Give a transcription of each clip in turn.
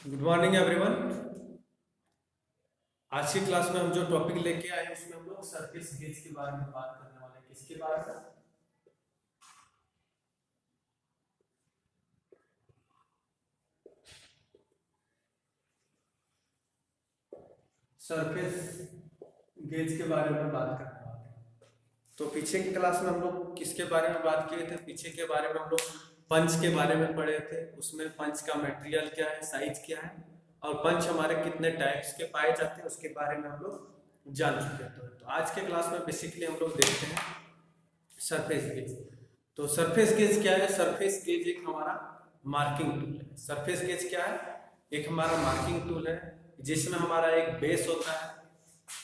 Good morning everyone. आज की class में हम जो टॉपिक लेके आए हैं उसमें हम लोग सरफेस गेज के बारे में बात करने वाले हैं। किसके बारे में? सरफेस गेज के बारे में बात करने वाले हैं। तो पीछे की क्लास में हम लोग किसके बारे में बात किए थे? पीछे के बारे में हम लोग पंच के बारे में पढ़े थे। उसमें पंच का मटेरियल क्या है, साइज क्या है और पंच हमारे कितने टाइप्स के पाए जाते हैं उसके बारे में हम लोग जान चुके हैं। तो आज के क्लास में बेसिकली हम लोग देखते हैं सरफेस गेज। तो सरफेस गेज क्या है? सरफेस गेज एक हमारा मार्किंग टूल है। सरफेस गेज क्या है? एक हमारा मार्किंग टूल है जिसमें हमारा एक बेस होता है,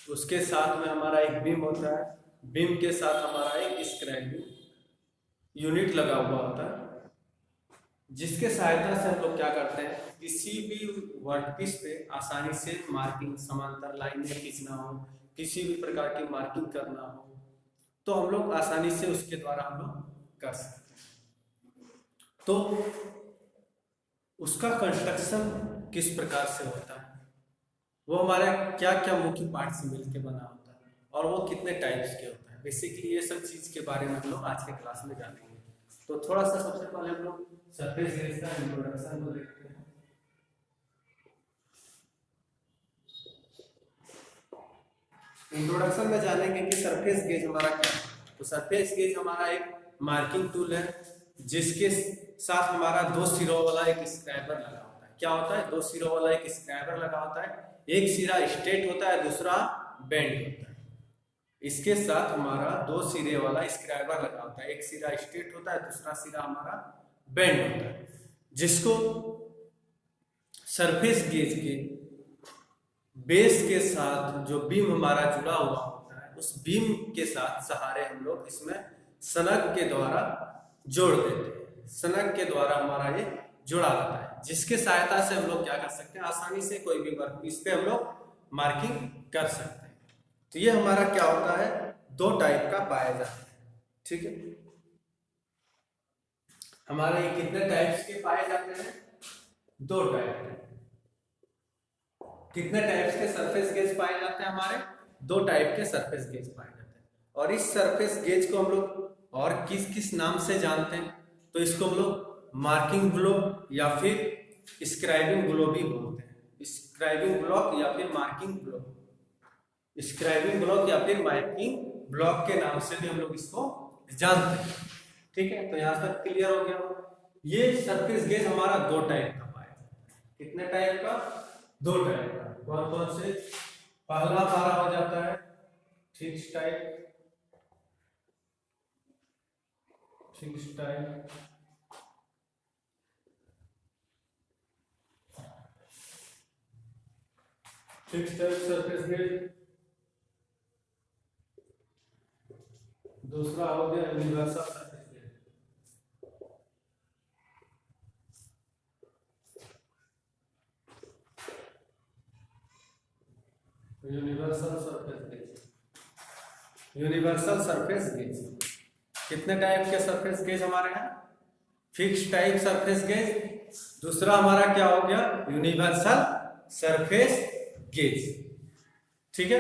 उसके साथ में हमारा एक बीम होता है, बीम के साथ हमारा एक स्क्राइबिंग यूनिट लगा हुआ होता है, जिसके सहायता से हम लोग क्या करते हैं, किसी भी वर्कपीस पे आसानी से मार्किंग, समांतर लाइनें खींचना हो, किसी भी प्रकार की मार्किंग करना हो तो हम लोग आसानी से उसके द्वारा हम लोग कर सकते हैं। तो उसका कंस्ट्रक्शन किस प्रकार से होता है, वो हमारे क्या क्या मुख्य पार्ट से मिलकर बना होता है और वो कितने टाइप्स के होता है, बेसिकली ये सब चीज के बारे में हम लोग आज के क्लास में जानेंगे। तो थोड़ा सा सबसे पहले हम लोग सरफेस गेज का इंट्रोडक्शन को देखते हैं। इंट्रोडक्शन में जानेंगे कि सरफेस गेज हमारा क्या है। तो सरफेस गेज हमारा एक मार्किंग टूल है जिसके साथ हमारा दो सिरों वाला एक स्क्रैबर लगा होता है। क्या होता है? दो सिरों वाला एक स्क्रैबर लगा होता है। एक सिरा स्ट्रेट होता है, दूसरा बेंड होता है। इसके साथ हमारा दो सिरे वाला स्क्रैबर लगा होता है। एक सिरा स्ट्रेट होता है, दूसरा सिरा हमारा बेंड होता है, जिसको सरफेस गेज के बेस के साथ जो बीम हमारा जुड़ा हुआ होता है उस बीम के साथ सहारे हम लोग इसमें सनक के द्वारा जोड़ देते हैं। सनक के द्वारा हमारा ये जुड़ा रहता है, जिसके सहायता से हम लोग क्या कर सकते हैं, आसानी से कोई भी वर्कपीस पे हम लोग मार्किंग कर सकते हैं। तो ये हमारा क्या होता है, दो टाइप का पाया जाता है। ठीक है, हमारे ये कितने टाइप्स के पाए जाते हैं? दो टाइप के। कितने टाइप्स के सरफेस गेज पाए जाते हैं? हमारे दो टाइप के सरफेस गेज पाए जाते हैं। और इस सरफेस गेज को हम लोग और किस किस नाम से जानते हैं? तो इसको हम लोग मार्किंग ब्लॉक या फिर स्क्राइबिंग ब्लॉक भी बोलते हैं। स्क्राइबिंग ब्लॉक या फिर मार्किंग ब्लॉक, स्क्राइबिंग ब्लॉक या फिर मार्किंग ब्लॉक के नाम से भी हम लोग इसको जानते हैं। ठीक है, तो यहां तक क्लियर हो गया। ये सरफेस गेज हमारा दो टाइप का पाया जाता है। कितने टाइप का? दो टाइप का। कौन कौन से? पहला हमारा हो जाता है fix type. Fix type fix type surface gauge. दूसरा हो गया universal surface gauge. Universal surface gauge, universal surface gauge. कितने टाइप के सरफेस गेज हमारे हैं? Fix type surface gauge. दूसरा हमारा क्या हो गया? Universal surface gauge. ठीक है,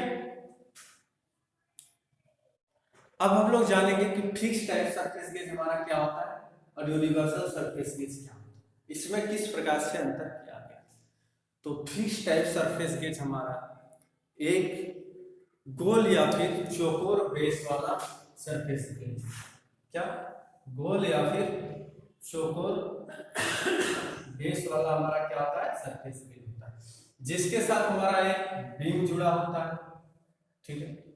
अब हम लोग जानेंगे कि फिक्स टाइप सरफेस गेज हमारा क्या होता है और यूनिवर्सल सरफेस गेज क्या होता है, इसमें किस प्रकार से अंतर किया गया। तो फिक्स टाइप सरफेस गेज हमारा एक गोल या फिर चौकोर बेस वाला सरफेस गेज। क्या? गोल या फिर चौकोर बेस वाला हमारा क्या होता है? सरफेस गेज होता है, जिसके साथ हमारा एक बीम जुड़ा होता है। ठीक है,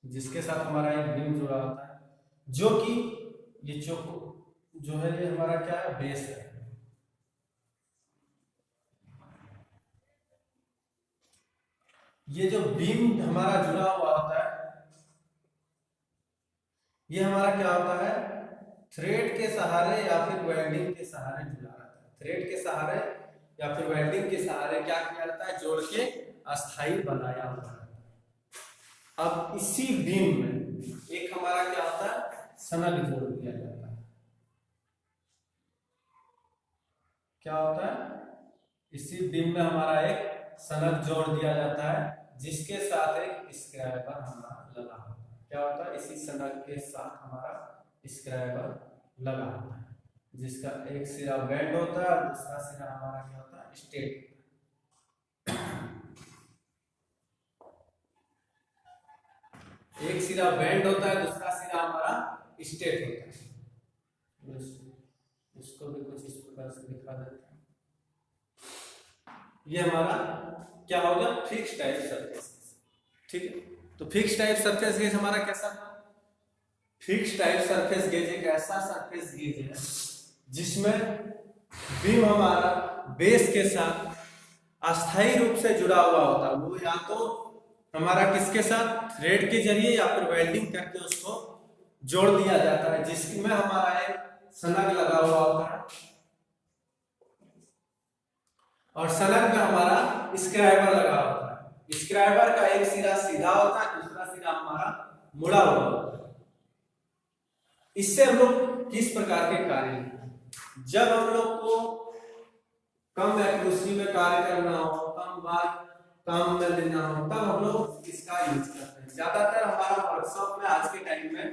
जिसके साथ हमारा एक बीम जुड़ा होता है, जो कि ये चौको जो है ये हमारा क्या है? बेस है। ये जो बीम हमारा जुड़ा हुआ होता है ये हमारा क्या होता है? थ्रेड के सहारे या फिर वेल्डिंग के सहारे जुड़ा रहता है। थ्रेड के सहारे या फिर वेल्डिंग के सहारे क्या किया जाता है? जोड़ के अस्थाई बनाया हुआ है। अब इसी बीम में एक हमारा क्या होता है? सनक जोड़ दिया जाता है। क्या होता है, इसी बीम में हमारा एक सनक जोड़ दिया जाता है जिसके साथ एक स्क्राइबर हमारा लगा होता है। क्या होता है, इसी सनक के साथ हमारा स्क्राइबर लगा होता है जिसका एक सिरा बेंड होता है और दूसरा सिरा हमारा क्या होता है, स्ट्रेट। एक सिरा बेंड होता है, दूसरा सिरा हमारा स्ट्रेट होता है। इसको भी कुछ इस प्रकार से दिखा देते हैं। ये हमारा क्या हो गया, फिक्स टाइप सरफेस। ठीक है, तो फिक्स टाइप सरफेस गेज हमारा कैसा, फिक्स टाइप सरफेस गेज एक ऐसा सरफेस गेज है जिसमें बीम हमारा बेस के साथ अस्थायी रूप से जुड़ा हुआ होता है। वो या तो हमारा किसके साथ, थ्रेड के जरिए या फिर वेल्डिंग करके उसको जोड़ दिया जाता है, जिसमें हमारा एक सनक लगा हुआ होता है और सनक में हमारा स्क्राइबर लगा होता है। स्क्राइबर का एक सिरा सीधा होता है, दूसरा सिरा हमारा मुड़ा हुआ होता है। इससे हम लोग किस प्रकार के कार्य, जब हम लोग को कम एक्यूरेसी में कार्य करना हो, कम बार काम में लेना हो, तब हम लोग इसका यूज करते हैं। ज्यादातर हमारा वर्कशॉप में आज के टाइम में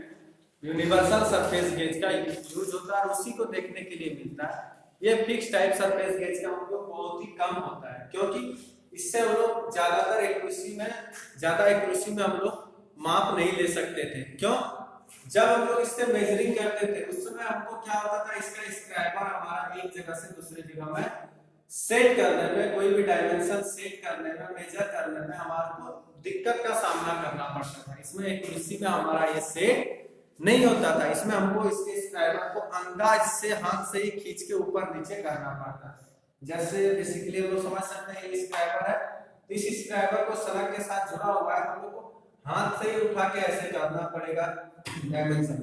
यूनिवर्सल सरफेस गेज का यूज होता है और उसी को देखने के लिए मिलता है। ये फिक्स टाइप सरफेस गेज का उपयोग बहुत ही कम होता है, क्योंकि इससे हम लोग ज्यादा एक्यूरेसी में हम लोग माप नहीं ले सकते थे। क्यों, जब हम लोग इससे मेजरिंग करते थे उस समय हमको क्या होता था, इसका स्क्राइबर हमारा एक जगह से दूसरी जगह में सेट करने में, कोई भी डायमेंशन सेट करने में, मेजर करने में हमारे को दिक्कत का सामना करना पड़ता था। इसमें एक्यूरेसी में हमारा ये सेट नहीं होता था। इसमें हमको इसके स्क्राइबर को अंदाज से हाथ से ही खींच के ऊपर नीचे करना पड़ता है। जैसे बेसिकली हम लोग समझ सकते हैं ये स्क्राइबर है, तो इस स्क्राइबर को सनक के साथ जुड़ा हुआ है, हम लोग को हाथ से ही उठा के ऐसे करना पड़ेगा डायमेंशन।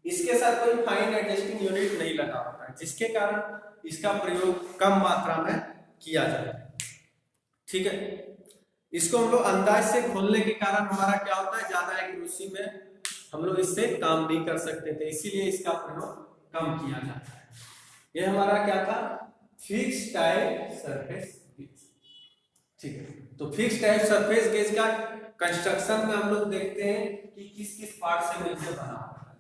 इसके साथ कोई फाइन एडजस्टिंग यूनिट नहीं लगा होता है, जिसके कारण इसका प्रयोग कम मात्रा में किया जाता है। ठीक है, इसको हम लोग अंदाज से खोलने के कारण हमारा क्या होता है, ज्यादा एक्यूरेसी में हम लोग इससे काम नहीं कर सकते थे, इसीलिए इसका प्रयोग कम किया जाता है। ये हमारा क्या था, फिक्स टाइप सरफेस गेज। ठीक है, तो फिक्स टाइप सरफेस गेज का कंस्ट्रक्शन में हम लोग देखते हैं कि किस किस पार्ट से मिलकर बना होता है।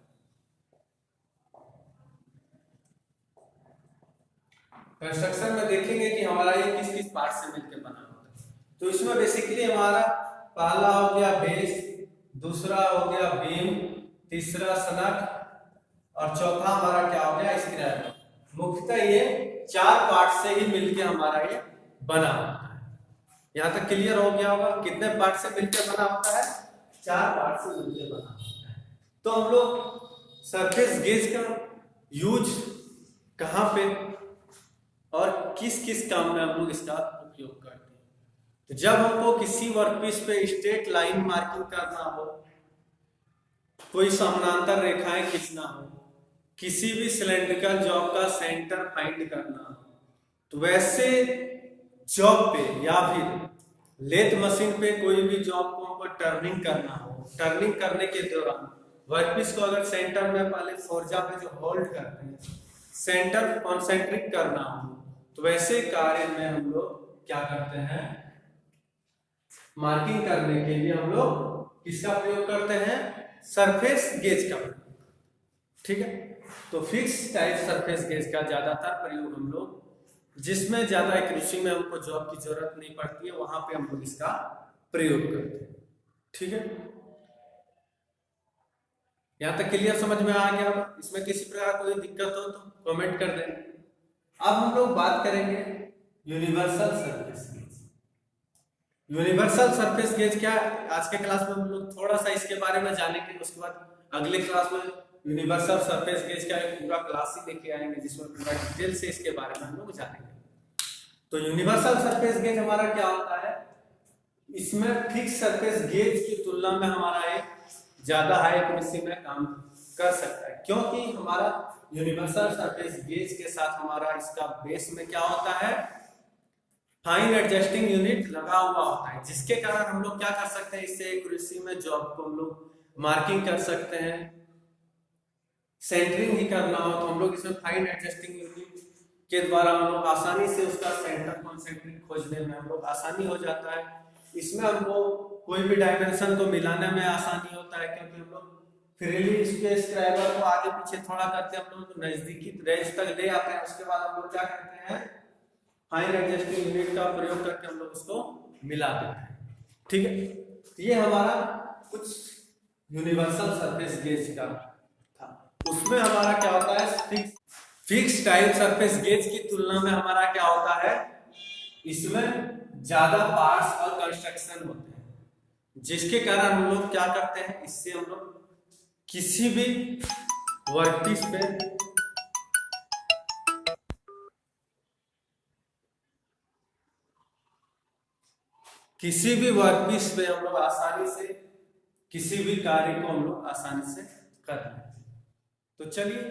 कंस्ट्रक्शन में देखेंगे कि हमारा ये किस किस पार्ट से मिलकर बना होता है। तो इसमें बेसिकली हमारा पहला हो गया बेस, दूसरा हो गया बीम, तीसरा सनक और चौथा हमारा क्या हो गया, स्क्राइबर। मुख्यतः ये 4 पार्ट से ही मिलकर हमारा ये बना होता है। यहाँ तक क्लियर हो गया होगा, कितने पार्ट से मिलकर बना होता है, 4 पार्ट से मिलकर बना होता है। तो हम लोग सरफेस गेज का यूज कहाँ पे और किस किस काम में हम लोग इसका उपयोग करते हैं। तो जब हमको किसी वर्कपीस पे स्ट्रेट लाइन मार्किंग करना हो, कोई समानांतर रेखाएं खींचना हो, किसी भी सिलेंड्रिकल जॉब का सेंटर फाइंड करना हो, तो वैसे जॉब पे या फिर लेथ मशीन पे कोई भी जॉब को हमको टर्निंग करना हो, टर्निंग करने के दौरान वर्कपीस को अगर सेंटर में पहले फोर्जा पे जो होल्ड करते हैं, सेंटर कॉन्सेंट्रिक करना हो, तो वैसे कार्य में हम लोग क्या करते हैं, मार्किंग करने के लिए हम लोग किसका प्रयोग करते हैं, सरफेस गेज का। ठीक है, तो फिक्स टाइप सरफेस गेज का ज्यादातर प्रयोग हम लोग, जिसमें ज्यादा एक्यूरेसी में हमको जॉब की जरूरत नहीं पड़ती है, वहां पे हम लोग इसका प्रयोग करते हैं। ठीक है, यहां तक क्लियर समझ में आ गया। इसमें किसी प्रकार कोई दिक्कत हो तो कमेंट कर दें। अब हम लोग बात करेंगे universal surface gauge. Universal surface gauge क्या, आज के क्लास में हम लोग थोड़ा सा इसके बारे में जानेंगे, उसके बाद अगले क्लास में यूनिवर्सल सरफेस गेज का एक पूरा क्लास ही लेके आएंगे जिसमें पूरा डिटेल से इसके बारे में हम लोग जानेंगे। तो यूनिवर्सल सरफेस गेज हमारा क्या होता है, इसमें फिक्स सरफेस गेज की तुलना में हमारा एक ज्यादा हाई एक्यूरेसी में काम कर सकता है, क्योंकि हमारा यूनिवर्सल सरफेस गेज के साथ हमारा इसका बेस में क्या होता है, फाइन एडजस्टिंग यूनिट लगा हुआ होता है, जिसके कारण हम लोग क्या कर सकते हैं, इससे एक्यूरेसी में जॉब को हम लोग मार्किंग कर सकते हैं। सेंटरिंग ही करना हो तो हम लोग इसमें फाइन एडजस्टिंग यूनिट के द्वारा हम लोग आसानी से उसका सेंटर कॉन्सेंट्रिक खोजने में हम लोग आसानी हो जाता है। इसमें हमको कोई भी डायमेंशन को मिलाने में आसानी होता है, क्योंकि हम लोग फ्रीली इसके स्क्राइबर को आगे पीछे थोड़ा करते हैं, हम लोग नजदीकी रेंज तक ले आते हैं। उसके बाद हम लोग क्या करते हैं, फाइन एडजस्टिंग यूनिट का प्रयोग करके हम लोग उसको मिला देते हैं। ठीक है, ये हमारा कुछ यूनिवर्सल सरफेस गेज का था। उसमें हमारा क्या होता है, फिक्स टाइप सरफेस गेज की तुलना में हमारा क्या होता है, इसमें ज्यादा पार्ट्स और कंस्ट्रक्शन होते हैं, जिसके कारण हम लोग क्या करते हैं, इससे हम लोग किसी भी वर्कपीस पे हम लोग आसानी से किसी भी कार्य को हम लोग आसानी से कर लेते हैं। तो चलिए